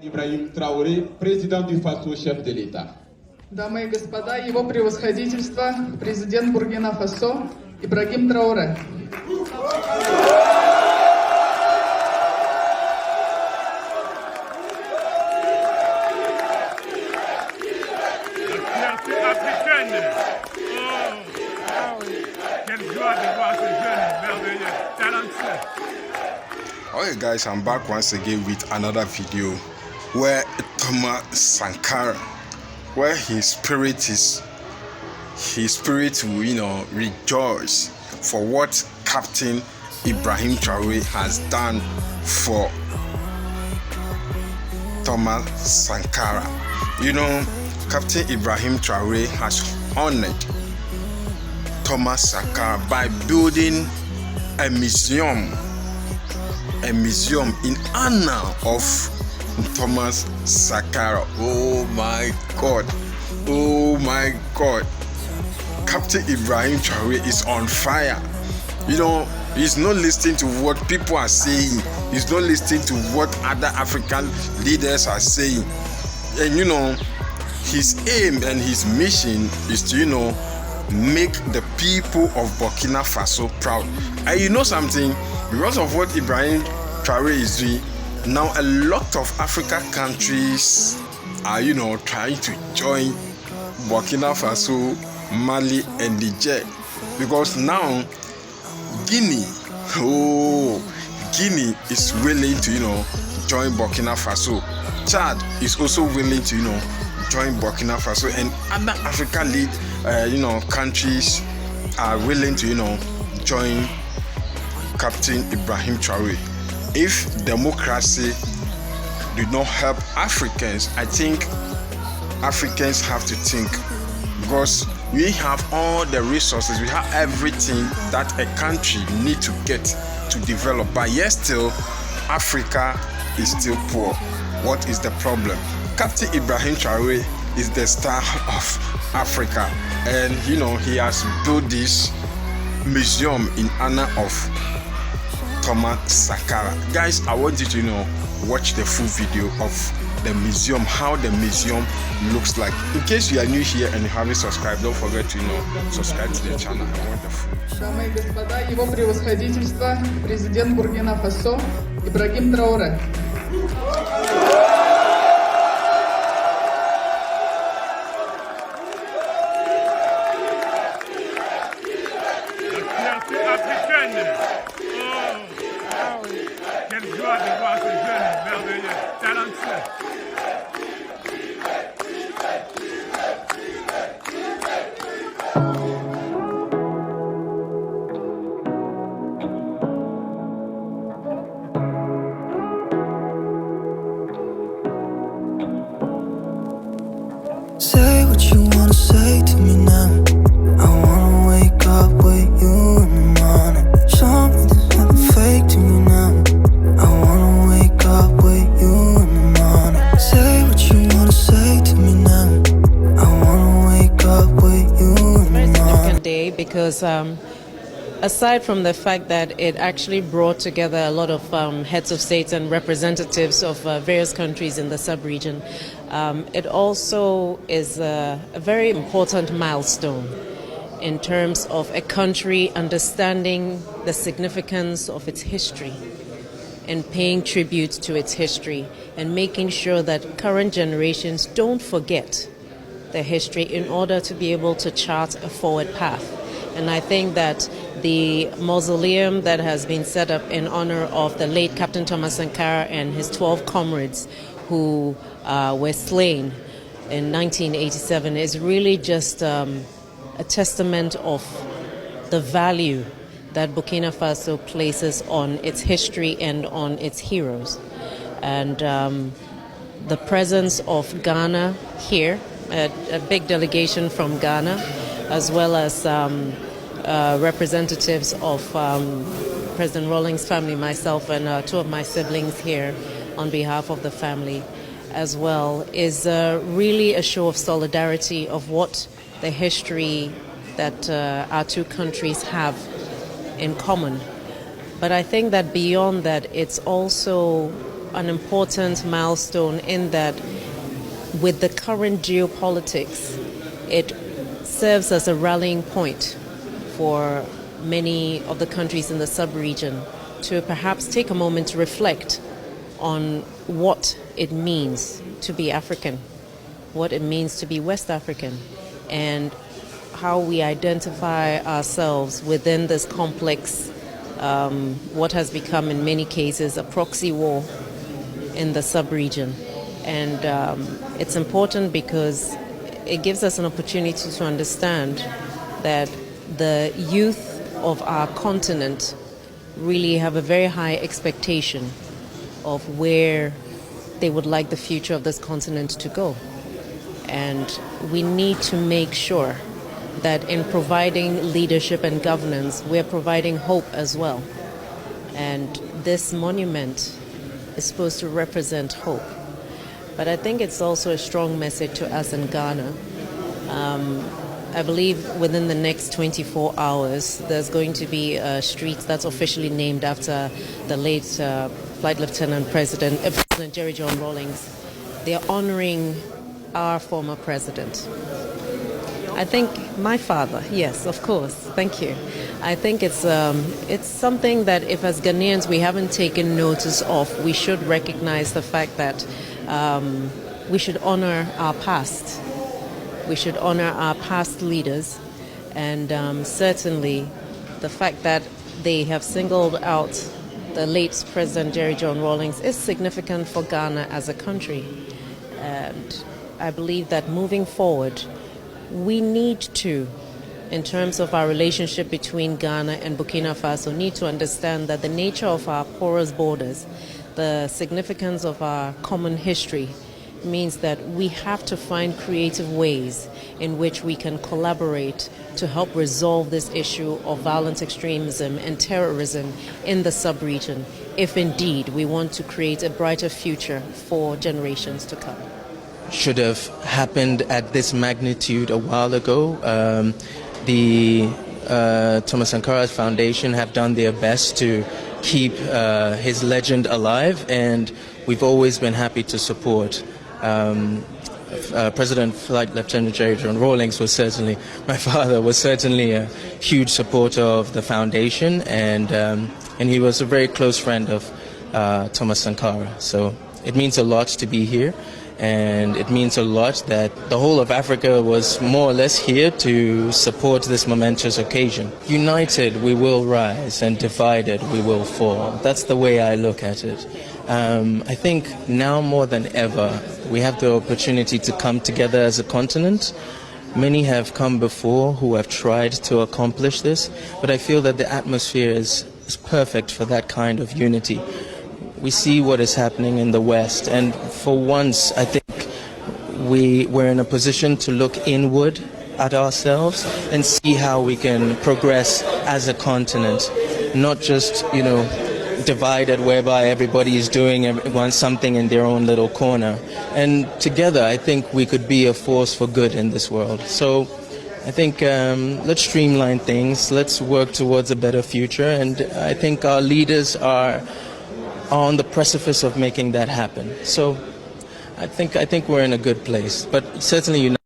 Ibrahim Traoré, président du Faso, chef de l'État. Дамы и господа, его превосходительство, президент Буркина Фасо Ибрагим Траоре. Okay guys, I'm back once again with another video where Thomas Sankara, where his spirit will rejoice for what Captain Ibrahim Traoré has done for Thomas Sankara. Captain Ibrahim Traoré has honored Thomas Sankara by building a museum in honor of Thomas Sankara. Oh my God. Captain Ibrahim Traoré is on fire. He's not listening to what people are saying. He's not listening to what other African leaders are saying. And his aim and his mission is to make the people of Burkina Faso proud. And you know something, because of what Ibrahim Traoré is doing, now a lot of African countries are trying to join Burkina Faso, Mali and Niger, because now Guinea is willing to join Burkina Faso. Chad is also willing to join Burkina Faso, and other African countries are willing to join Captain Ibrahim Traoré. If democracy did not help Africans, I think Africans have to think, because we have all the resources, we have everything that a country need to get to develop, but yet still Africa is still poor. What is the problem? Captain Ibrahim Traoré is the star of Africa, and he has built this museum in honor of Thomas Sankara. Guys, I want you to watch the full video of the museum, how the museum looks like. In case you are new here and you haven't subscribed, don't forget to subscribe to the channel. I want the full. Дамы и господа, его превосходительство, президент Буркина Фасо Ибрагим Траоре. Quelle joie de voir ce jeune merveilleux, talentueux. Say what you wanna say to me now. I wanna wake up with you in the morning. Show me there's nothing fake to me now. I wanna wake up with you in the morning. Say what you wanna say to me now. I wanna wake up with you in the morning. Very significant day because aside from the fact that it actually brought together a lot of heads of states and representatives of various countries in the sub-region, it also is a very important milestone in terms of a country understanding the significance of its history and paying tribute to its history and making sure that current generations don't forget the history in order to be able to chart a forward path. And I think that the mausoleum that has been set up in honor of the late Captain Thomas Sankara and his 12 comrades who were slain in 1987 is really just a testament of the value that Burkina Faso places on its history and on its heroes. And the presence of Ghana here, a big delegation from Ghana, as well as representatives of President Rawlings' family, myself and two of my siblings here on behalf of the family as well, is really a show of solidarity of what the history that our two countries have in common. But I think that beyond that, it's also an important milestone in that with the current geopolitics, it serves as a rallying point for many of the countries in the sub-region to perhaps take a moment to reflect on what it means to be African, what it means to be West African, and how we identify ourselves within this complex, what has become in many cases a proxy war in the sub-region. And it's important because it gives us an opportunity to understand that the youth of our continent really have a very high expectation of where they would like the future of this continent to go. And we need to make sure that in providing leadership and governance, we're providing hope as well. And this monument is supposed to represent hope. But I think it's also a strong message to us in Ghana. I believe within the next 24 hours, there's going to be a street that's officially named after the late Flight Lieutenant President Jerry Rawlings. They're honoring our former president. I think my father, yes, of course, thank you. I think it's something that if as Ghanaians we haven't taken notice of, we should recognize the fact that we should honor our past. We should honor our past leaders, and certainly the fact that they have singled out the late President Jerry Rawlings is significant for Ghana as a country. And I believe that moving forward, we need to, in terms of our relationship between Ghana and Burkina Faso, need to understand that the nature of our porous borders, the significance of our common history, means that we have to find creative ways in which we can collaborate to help resolve this issue of violent extremism and terrorism in the sub-region, if indeed we want to create a brighter future for generations to come. Should have happened at this magnitude a while ago. The Thomas Sankara Foundation have done their best to keep his legend alive, and we've always been happy to support. President Flight Lieutenant Jerry Rawlings was certainly, my father was certainly a huge supporter of the foundation, and he was a very close friend of Thomas Sankara. So it means a lot to be here, and it means a lot that the whole of Africa was more or less here to support this momentous occasion. United we will rise, and divided we will fall. That's the way I look at it. I think now more than ever we have the opportunity to come together as a continent. Many have come before who have tried to accomplish this, but I feel that the atmosphere is perfect for that kind of unity. We see what is happening in the West, and for once I think we're in a position to look inward at ourselves and see how we can progress as a continent, not just, divided whereby everybody is doing something in their own little corner. And together I think we could be a force for good in this world. So I think let's streamline things, let's work towards a better future, and I think our leaders are on the precipice of making that happen. So I think we're in a good place, but certainly